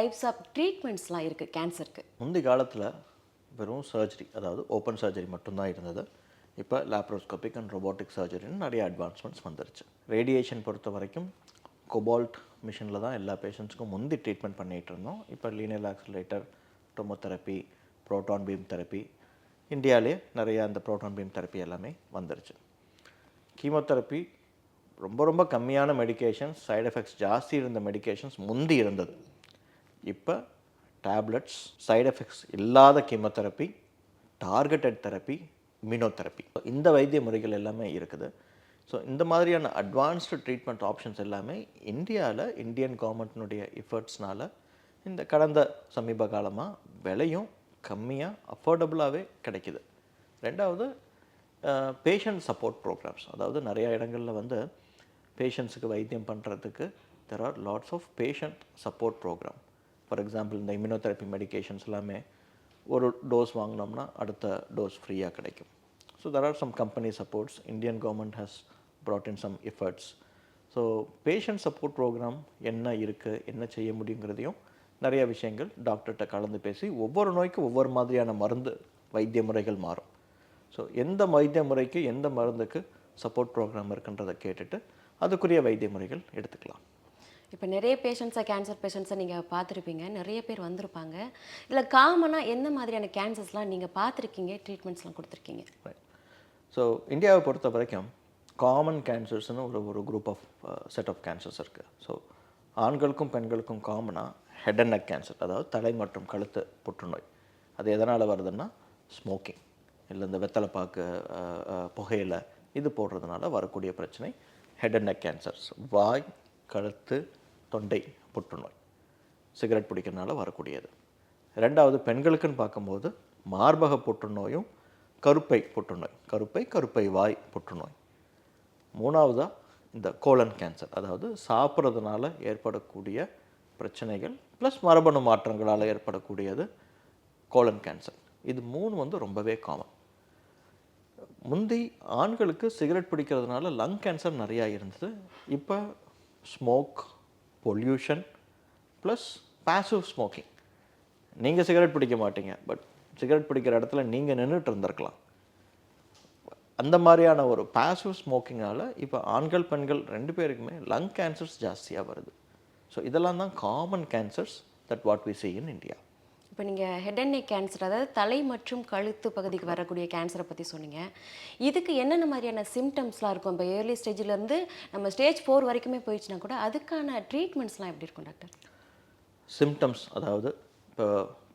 Types of ட்ரீட்மெண்ட்ஸ்லாம் இருக்குது கேன்சருக்கு? முந்தி காலத்தில் வெறும் சர்ஜரி, அதாவது ஓப்பன் சர்ஜரி மட்டும்தான் இருந்தது. இப்போ லேப்ரோஸ்கோபிக் அண்ட் ரொபோட்டிக் சர்ஜரின்னு நிறைய அட்வான்ஸ்மெண்ட்ஸ் வந்துருச்சு. ரேடியேஷன் பொறுத்த வரைக்கும் கொபால்ட் மிஷினில் தான் எல்லா பேஷண்ட்ஸ்க்கும் முந்தி ட்ரீட்மெண்ட் பண்ணிகிட்டு இருந்தோம். இப்போ linear accelerator, tomotherapy, proton beam therapy, இந்தியாவிலே நிறைய அந்த ப்ரோட்டான் பீம் தெரப்பி எல்லாமே வந்துருச்சு. கீமோதெரப்பி ரொம்ப ரொம்ப கம்மியான மெடிகேஷன்ஸ், சைடு எஃபெக்ட்ஸ் ஜாஸ்தி இருந்த மெடிகேஷன்ஸ் முந்தி இருந்தது. இப்போ டேப்லெட்ஸ், சைடு எஃபெக்ட்ஸ் இல்லாத கீமோதெரப்பி, டார்கெட்டட் தெரப்பி, இம்யூனோதெரப்பி, இந்த வைத்திய முறைகள் எல்லாமே இருக்குது. ஸோ இந்த மாதிரியான அட்வான்ஸ்டு ட்ரீட்மெண்ட் ஆப்ஷன்ஸ் எல்லாமே இந்தியாவில் இந்தியன் கவர்மெண்ட்னுடைய எஃபர்ட்ஸ்னால் இந்த கடந்த சமீப காலமாக விலையும் கம்மியாக அஃபோர்டபுளாகவே கிடைக்கிது. ரெண்டாவது, பேஷண்ட் சப்போர்ட் ப்ரோக்ராம்ஸ், அதாவது நிறையா இடங்களில் வந்து பேஷண்ட்ஸுக்கு வைத்தியம் பண்ணுறதுக்கு there are lots of patient support programme. For example, இந்த இம்யூனோதெரப்பி மெடிகேஷன்ஸ் எல்லாமே ஒரு டோஸ் வாங்கினோம்னா அடுத்த டோஸ் ஃப்ரீயாக கிடைக்கும். So there are some company supports. Indian government has brought in some efforts. So patient support programme என்ன இருக்குது, என்ன செய்ய முடியுங்கிறதையும் நிறைய விஷயங்கள் டாக்டர்கிட்ட கலந்து பேசி ஒவ்வொரு நோய்க்கும் ஒவ்வொரு மாதிரியான மருந்து வைத்திய முறைகள் மாறும். ஸோ எந்த வைத்திய முறைக்கு எந்த மருந்துக்கு சப்போர்ட் ப்ரோக்ராம் இருக்குன்றதை கேட்டுட்டு அதுக்குரிய வைத்திய முறைகள் எடுத்துக்கலாம். இப்போ நிறைய கேன்சர் பேஷண்ட்ஸை நீங்கள் பார்த்துருப்பீங்க, நிறைய பேர் வந்திருப்பாங்க. இல்லை காமனாக எந்த மாதிரியான கேன்சர்ஸ்லாம் நீங்கள் பார்த்துருக்கீங்க, ட்ரீட்மெண்ட்ஸ்லாம் கொடுத்துருக்கீங்க? ஸோ இந்தியாவை பொறுத்த வரைக்கும் காமன் கேன்சர்ஸ்னு ஒரு group of set of cancers இருக்குது. ஸோ ஆண்களுக்கும் பெண்களுக்கும் காமனாக ஹெட் அண்ட் நெக் கேன்சர், அதாவது தலை மற்றும் கழுத்து புற்றுநோய். அது எதனால் வருதுன்னா ஸ்மோக்கிங், இல்லை இந்த வெத்தலைப்பாக்கு, புகையிலை இது போடுறதுனால வரக்கூடிய பிரச்சனை ஹெட் அண்ட் நெக் கேன்சர்ஸ். வாய், கழுத்து, தொண்டை புற்றுநோய் சிகரெட் பிடிக்கிறதுனால வரக்கூடியது. ரெண்டாவது, பெண்களுக்குன்னு பார்க்கும்போது மார்பக புற்றுநோயும் கருப்பை புற்றுநோய், கருப்பை வாய் புற்றுநோய். மூணாவதாக இந்த கோலன் கேன்சர், அதாவது சாப்பிட்றதுனால ஏற்படக்கூடிய பிரச்சனைகள் ப்ளஸ் மரபணு மாற்றங்களால் ஏற்படக்கூடியது கோலன் கேன்சர். இது மூணு வந்து ரொம்பவே காமன். முந்தி ஆண்களுக்கு சிகரெட் பிடிக்கிறதுனால லங் கேன்சர் நிறையா இருந்தது. இப்போ smoke, pollution plus passive smoking. நீங்கள் சிகரெட் பிடிக்க மாட்டீங்க, பட் சிகரெட் பிடிக்கிற இடத்துல நீங்கள் நின்றுட்டு இருந்திருக்கலாம். அந்த மாதிரியான ஒரு பாசிவ் ஸ்மோக்கிங்கால் இப்போ ஆண்கள் பெண்கள் ரெண்டு பேருக்குமே லங் கேன்சர்ஸ் ஜாஸ்தியாக வருது. ஸோ இதெல்லாம் தான் common cancers that what we see in India. இப்போ நீங்கள் ஹெட் அண்ட் நெக் கேன்சர், அதாவது தலை மற்றும் கழுத்து பகுதிக்கு வரக்கூடிய கேன்சரை பற்றி சொன்னீங்க. இதுக்கு என்னென்ன மாதிரியான சிம்டம்ஸ்லாம் இருக்கும்? இப்போ ஏர்லி ஸ்டேஜிலேருந்து நம்ம ஸ்டேஜ் 4 வரைக்குமே போயிடுச்சுன்னா கூட அதுக்கான ட்ரீட்மெண்ட்ஸ்லாம் எப்படி இருக்கும் டாக்டர்? சிம்டம்ஸ், அதாவது இப்போ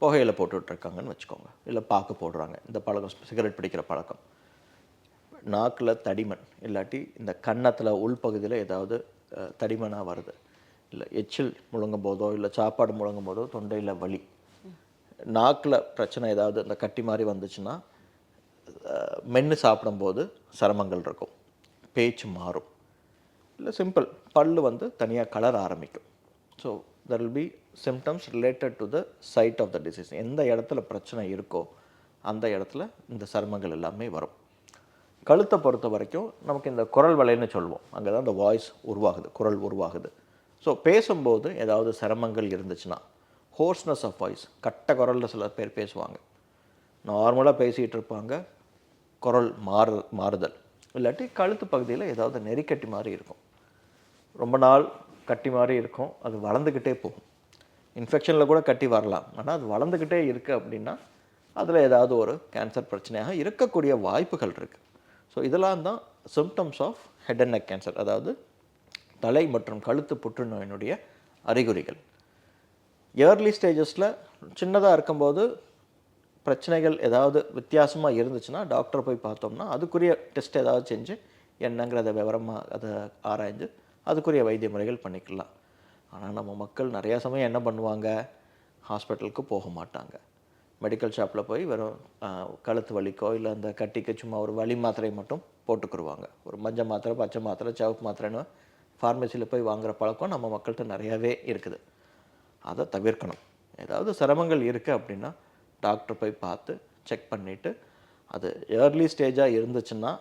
புகையில போட்டுட்ருக்காங்கன்னு வச்சுக்கோங்க, இல்லை பாக்கு போடுறாங்க, இந்த பழக்கம் சிகரெட் பிடிக்கிற பழக்கம், நாக்கில் தடிமன், இல்லாட்டி இந்த கன்னத்தில் உள்பகுதியில் ஏதாவது தடிமனாக வருது, இல்லை எச்சில் முழுங்கும் போதோ இல்லை சாப்பாடு முழுங்கும் போதோ தொண்டையில் வலி, நாக்கில் பிரச்சனை ஏதாவது இந்த கட்டி மாதிரி வந்துச்சுன்னா மென்று சாப்பிடும்போது சிரமங்கள் இருக்கும், பேச்சு மாறும், இல்லை சிம்பிள் பல்லு வந்து தனியாக கலர் ஆரம்பிக்கும். So there will be symptoms related to the site of the disease. எந்த இடத்துல பிரச்சனை இருக்கோ அந்த இடத்துல இந்த சிரமங்கள் எல்லாமே வரும். கழுத்தை பொறுத்த வரைக்கும் நமக்கு இந்த குரல் வளைன்னு சொல்லுவோம், அங்கே தான் இந்த வாய்ஸ் உருவாகுது, குரல் உருவாகுது. ஸோ பேசும்போது ஏதாவது சிரமங்கள் இருந்துச்சுன்னா, ஹோர்ஸ்னஸ் ஆஃப் வாய்ஸ், கட்ட குரலில் சில பேர் பேசுவாங்க, நார்மலாக பேசிகிட்டு இருப்பாங்க, குரல் மாறுதல், இல்லாட்டி கழுத்து பகுதியில் ஏதாவது நெறிக்கட்டி மாதிரி இருக்கும், ரொம்ப நாள் கட்டி மாதிரி இருக்கும், அது வளர்ந்துக்கிட்டே போகும். இன்ஃபெக்ஷனில் கூட கட்டி வரலாம், ஆனால் அது வளர்ந்துக்கிட்டே இருக்குது அப்படின்னா அதில் ஏதாவது ஒரு கேன்சர் பிரச்சனையாக இருக்கக்கூடிய வாய்ப்புகள் இருக்குது. ஸோ இதெல்லாம் தான் symptoms of head and neck cancer, அதாவது தலை மற்றும் கழுத்து புற்றுநோயினுடைய அறிகுறிகள். ஏர்லி ஸ்டேஜஸில் சின்னதாக இருக்கும்போது பிரச்சனைகள் ஏதாவது வித்தியாசமாக இருந்துச்சுன்னா டாக்டரை போய் பார்த்தோம்னா அதுக்குரிய டெஸ்ட் ஏதாவது செஞ்சு என்னங்கிறத விவரமாக அதை ஆராய்ஞ்சு அதுக்குரிய வைத்திய முறைகள் பண்ணிக்கலாம். ஆனால் நம்ம மக்கள் நிறையா சமயம் என்ன பண்ணுவாங்க, ஹாஸ்பிட்டலுக்கு போக மாட்டாங்க, மெடிக்கல் ஷாப்பில் போய் வெறும் கழுத்து வலிக்கோ இல்லை அந்த கட்டிக்கு சும்மா ஒரு வலி மாத்திரை மட்டும் போட்டுக்குருவாங்க. ஒரு மஞ்சள் மாத்திரை, பச்சை மாத்திரை, சிவப்பு மாத்திரைன்னு ஃபார்மசியில் போய் வாங்குகிற பழக்கம் நம்ம மக்கள்கிட்ட நிறையாவே இருக்குது. அதை தவிர்க்கணும். ஏதாவது சிரமங்கள் இருக்குது அப்படின்னா டாக்டர் போய் பார்த்து செக் பண்ணிவிட்டு அது ஏர்லி ஸ்டேஜாக இருந்துச்சுன்னா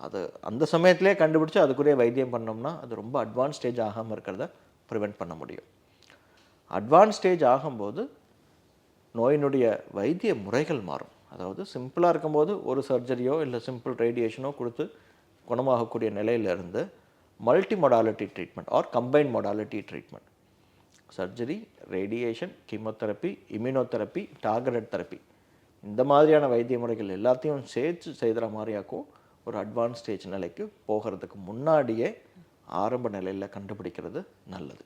அது அந்த சமயத்திலே கண்டுபிடிச்சி அதுக்குரிய வைத்தியம் பண்ணோம்னா அது ரொம்ப அட்வான்ஸ் ஸ்டேஜ் ஆகாமல் இருக்கிறத ப்ரிவெண்ட் பண்ண முடியும். அட்வான்ஸ் ஸ்டேஜ் ஆகும்போது நோயினுடைய வைத்திய முறைகள் மாறும். அதாவது சிம்பிளாக இருக்கும்போது ஒரு சர்ஜரியோ இல்லை சிம்பிள் ரேடியேஷனோ கொடுத்து குணமாகக்கூடிய நிலையிலிருந்து multi modality treatment R combined modality treatment, surgery, radiation, chemotherapy, immunotherapy, targeted therapy, இந்த மாதிரியான வைத்திய முறைகள் எல்லாத்தையும் சேர்த்து செய்கிற மாதிரியாக்கும் ஒரு அட்வான்ஸ் ஸ்டேஜ் நிலைக்கு போகிறதுக்கு முன்னாடியே ஆரம்ப நிலையில் கண்டுபிடிக்கிறது நல்லது.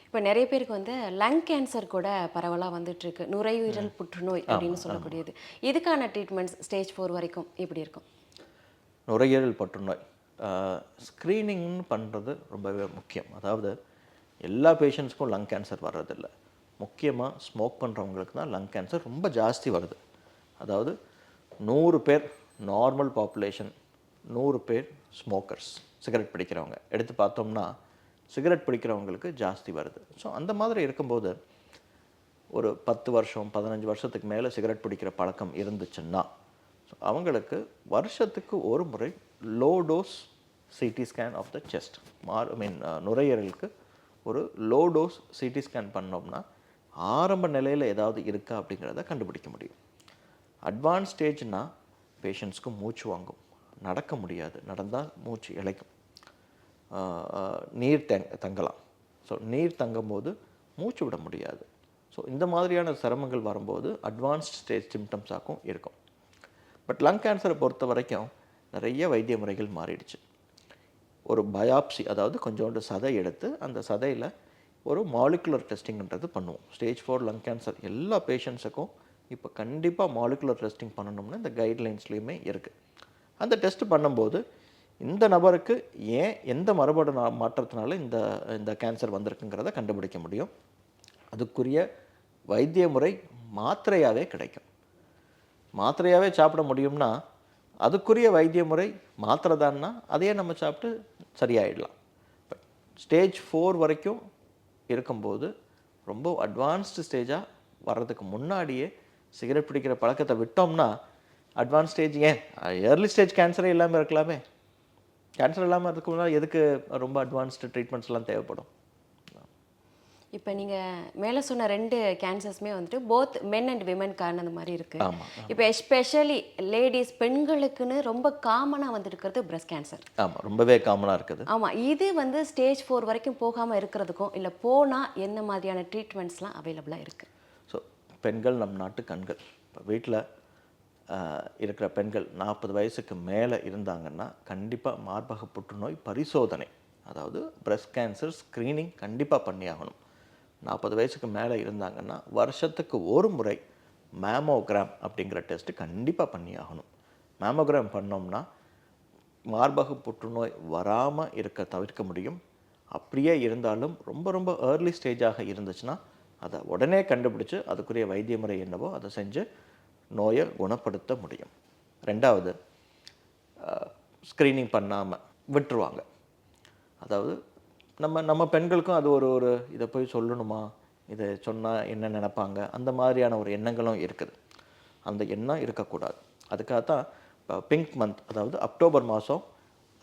இப்போ நிறைய பேருக்கு வந்து லங் கேன்சர் கூட பரவலாக வந்துட்டு இருக்கு, நுரையீரல் புற்றுநோய் அப்படின்னு சொல்லக்கூடியது. இதுக்கான ட்ரீட்மெண்ட்ஸ் ஸ்டேஜ் 4 வரைக்கும் எப்படி இருக்கும்? நுரையீரல் புற்றுநோய் ஸ்க்ரீனிங்னு பண்ணுறது ரொம்பவே முக்கியம். அதாவது எல்லா பேஷண்ட்ஸ்க்கும் லங் கேன்சர் வர்றதில்ல. முக்கியமாக ஸ்மோக் பண்ணுறவங்களுக்கு தான் லங் கேன்சர் ரொம்ப ஜாஸ்தி வருது. அதாவது 100 பேர் நார்மல் பாப்புலேஷன், 100 பேர் ஸ்மோக்கர்ஸ், சிகரெட் பிடிக்கிறவங்க எடுத்து பார்த்தோம்னா சிகரெட் பிடிக்கிறவங்களுக்கு ஜாஸ்தி வருது. ஸோ அந்த மாதிரி இருக்கும்போது ஒரு 10 வருஷம் 15 வருஷத்துக்கு மேலே சிகரெட் பிடிக்கிற பழக்கம் இருந்துச்சுன்னா அவங்களுக்கு வருஷத்துக்கு ஒரு முறை low dose CT scan of the chest, நுரையீரலுக்கு ஒரு லோ டோஸ் சிடி ஸ்கேன் பண்ணோம்னா ஆரம்ப நிலையில் ஏதாவது இருக்கா அப்படிங்கிறத கண்டுபிடிக்க முடியும். அட்வான்ஸ் ஸ்டேஜ்னால் பேஷண்ட்ஸ்க்கு மூச்சு வாங்கும், நடக்க முடியாது, நடந்தால் மூச்சு இழைக்கும், நீர் தங்கலாம். ஸோ நீர் தங்கும்போது மூச்சு விட முடியாது. ஸோ இந்த மாதிரியான சிரமங்கள் வரும்போது அட்வான்ஸ்ட் ஸ்டேஜ் சிம்டம்ஸாகவும் இருக்கும். பட் லங் கேன்சரை பொறுத்த வரைக்கும் நிறைய வைத்திய முறைகள் மாறிடுச்சு. ஒரு பயாப்சி, அதாவது கொஞ்சோண்டு சதை எடுத்து அந்த சதையில் ஒரு மாலிகுலர் டெஸ்டிங்ன்றது பண்ணுவோம். ஸ்டேஜ் 4 லங் கேன்சர் எல்லா பேஷண்ட்ஸுக்கும் இப்போ கண்டிப்பாக மாலிகுலர் டெஸ்டிங் பண்ணணும்னு இந்த கைட்லைன்ஸ்லேயுமே இருக்குது. அந்த டெஸ்ட் பண்ணும்போது இந்த நபருக்கு ஏன் எந்த மரபணு மாற்றத்தினால இந்த இந்த கேன்சர் வந்திருக்குங்கிறத கண்டுபிடிக்க முடியும். அதுக்குரிய வைத்திய முறை மாத்திரையாகவே கிடைக்கும். மாத்திரையாகவே சாப்பிட முடியும்னா அதுக்குரிய வைத்திய முறை மாத்திரை தான்னா அதையே நம்ம சாப்பிட்டு சரியாயிடலாம். பட் ஸ்டேஜ் 4 வரைக்கும் இருக்கும்போது ரொம்ப அட்வான்ஸ்டு ஸ்டேஜாக வர்றதுக்கு முன்னாடியே சிகரெட் பிடிக்கிற பழக்கத்தை விட்டோம்னா அட்வான்ஸ் ஸ்டேஜ் ஏன் ஏர்லி ஸ்டேஜ் கேன்சரே இல்லாமல் இருக்கலாமே. கேன்சர் இல்லாமல் அதுக்கு முன்னாடி எதுக்கு ரொம்ப அட்வான்ஸ்டு ட்ரீட்மெண்ட்ஸ்லாம் தேவைப்படும்? இப்போ நீங்கள் மேலே சொன்ன 2 கேன்சர்ஸுமே வந்துட்டு போத் மென் அண்ட் விமென்கான அந்த மாதிரி இருக்குது. இப்போ எஸ்பெஷலி லேடிஸ், பெண்களுக்குன்னு ரொம்ப காமனாக வந்துருக்கிறது பிரஸ்ட் கேன்சர். ஆமாம், ரொம்பவே காமனாக இருக்குது. ஆமாம், இது வந்து ஸ்டேஜ் 4 வரைக்கும் போகாமல் இருக்கிறதுக்கும் இல்லை போனால் என்ன மாதிரியான ட்ரீட்மெண்ட்ஸ்லாம் அவைலபிளாக இருக்குது? ஸோ பெண்கள் நம் நாட்டு கண்கள். இப்போ வீட்டில் இருக்கிற பெண்கள் 40 வயசுக்கு மேலே இருந்தாங்கன்னா கண்டிப்பாக மார்பக புற்றுநோய் பரிசோதனை, அதாவது பிரஸ்ட் கேன்சர் ஸ்க்ரீனிங் கண்டிப்பாக பண்ணி ஆகணும். 40 வயசுக்கு மேலே இருந்தாங்கன்னா வருஷத்துக்கு ஒரு முறை மேமோகிராம் அப்படிங்கிற டெஸ்ட்டு கண்டிப்பாக பண்ணி ஆகணும். மேமோகிராம் பண்ணோம்னா மார்பக புற்றுநோய் வராமல் தவிர்க்க முடியும். அப்படியே இருந்தாலும் ரொம்ப ரொம்ப ஏர்லி ஸ்டேஜாக இருந்துச்சுன்னா அதை உடனே கண்டுபிடிச்சு அதுக்குரிய வைத்திய முறை என்னவோ அதை செஞ்சு நோயை குணப்படுத்த முடியும். 2வது, ஸ்க்ரீனிங் பண்ணாமல் விட்டுருவாங்க. அதாவது நம்ம பெண்களுக்கும் அது ஒரு இதை போய் சொல்லணுமா, இதை சொன்னால் என்ன நினைப்பாங்க, அந்த மாதிரியான ஒரு எண்ணங்களும் இருக்குது. அந்த எண்ணம் இருக்கக்கூடாது. அதுக்காகத்தான் இப்போ பிங்க் மந்த், அதாவது அக்டோபர் மாதம்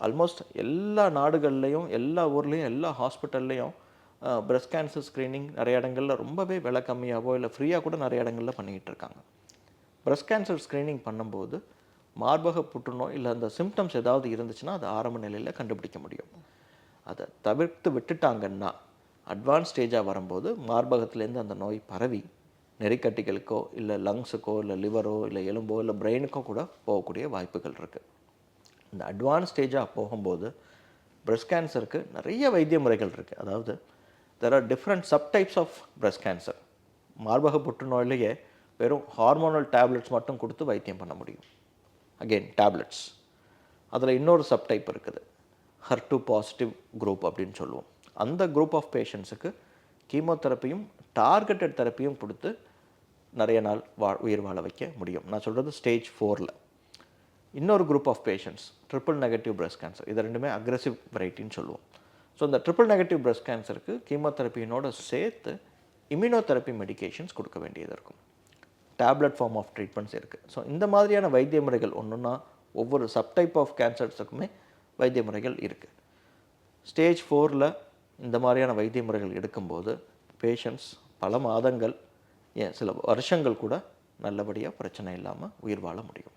ஆல்மோஸ்ட் எல்லா நாடுகள்லேயும் எல்லா ஊர்லேயும் எல்லா ஹாஸ்பிட்டல்லையும் பிரஸ்ட் கேன்சர் ஸ்க்ரீனிங் நிறைய இடங்களில் ரொம்பவே விலை கம்மியாகவோ இல்லை ஃப்ரீயாக கூட நிறைய இடங்களில் பண்ணிக்கிட்டு இருக்காங்க. பிரஸ்ட் கேன்சர் ஸ்க்ரீனிங் பண்ணும்போது மார்பக புற்றுநோய் இல்லை அந்த சிம்டம்ஸ் ஏதாவது இருந்துச்சுன்னா அது ஆரம்ப நிலையில் கண்டுபிடிக்க முடியும். அதை தவிர்த்து விட்டுட்டாங்கன்னா அட்வான்ஸ் ஸ்டேஜாக வரும்போது மார்பகத்துலேருந்து அந்த நோய் பரவி நெறிக்கட்டிகளுக்கோ இல்லை லங்ஸுக்கோ இல்லை லிவரோ இல்லை எலும்போ இல்லை பிரெயினுக்கோ கூட போகக்கூடிய வாய்ப்புகள் இருக்குது. இந்த அட்வான்ஸ் ஸ்டேஜாக போகும்போது பிரஸ்ட் கேன்சருக்கு நிறைய வைத்திய முறைகள் இருக்குது. அதாவது there are different subtypes of breast cancer. மார்பக புற்றுநோயிலேயே வெறும் ஹார்மோனல் டேப்லெட்ஸ் மட்டும் கொடுத்து வைத்தியம் பண்ண முடியும். Again tablets. அதில் இன்னொரு சப்டைப் இருக்குது, HER2 பாசிட்டிவ் குரூப் அப்படின்னு சொல்லுவோம். அந்த குரூப் ஆஃப் பேஷண்ட்ஸுக்கு கீமோதெரப்பியும் டார்கெட்டட் தெரப்பியும் கொடுத்து நிறைய நாள் உயிர் வாழ வைக்க முடியும். நான் சொல்கிறது ஸ்டேஜ் 4ல். இன்னொரு group of patients triple negative breast cancer. இது ரெண்டுமே அக்ரெசிவ் வெரைட்டின்னு சொல்லுவோம். ஸோ இந்த ட்ரிபிள் நெகட்டிவ் பிரஸ்ட் கேன்சருக்கு கீமோதெரப்பியினோட சேர்த்து இம்யூனோதெரப்பி மெடிகேஷன்ஸ் கொடுக்க வேண்டியது இருக்கும். டேப்லெட் ஃபார்ம் ஆஃப் ட்ரீட்மெண்ட்ஸ் இருக்குது. ஸோ இந்த மாதிரியான வைத்திய முறைகள் ஒன்றுன்னா ஒவ்வொரு சப்டைப் ஆஃப் கேன்சர்ஸுக்குமே வைத்திய முறைகள் இருக்குது. ஸ்டேஜ் 4ல் இந்த மாதிரியான வைத்திய முறைகள் எடுக்கும்போது பேஷண்ட்ஸ் பல மாதங்கள், ஏன் சில வருஷங்கள் கூட நல்லபடியாக பிரச்சனை இல்லாமல் உயிர் வாழ முடியும்.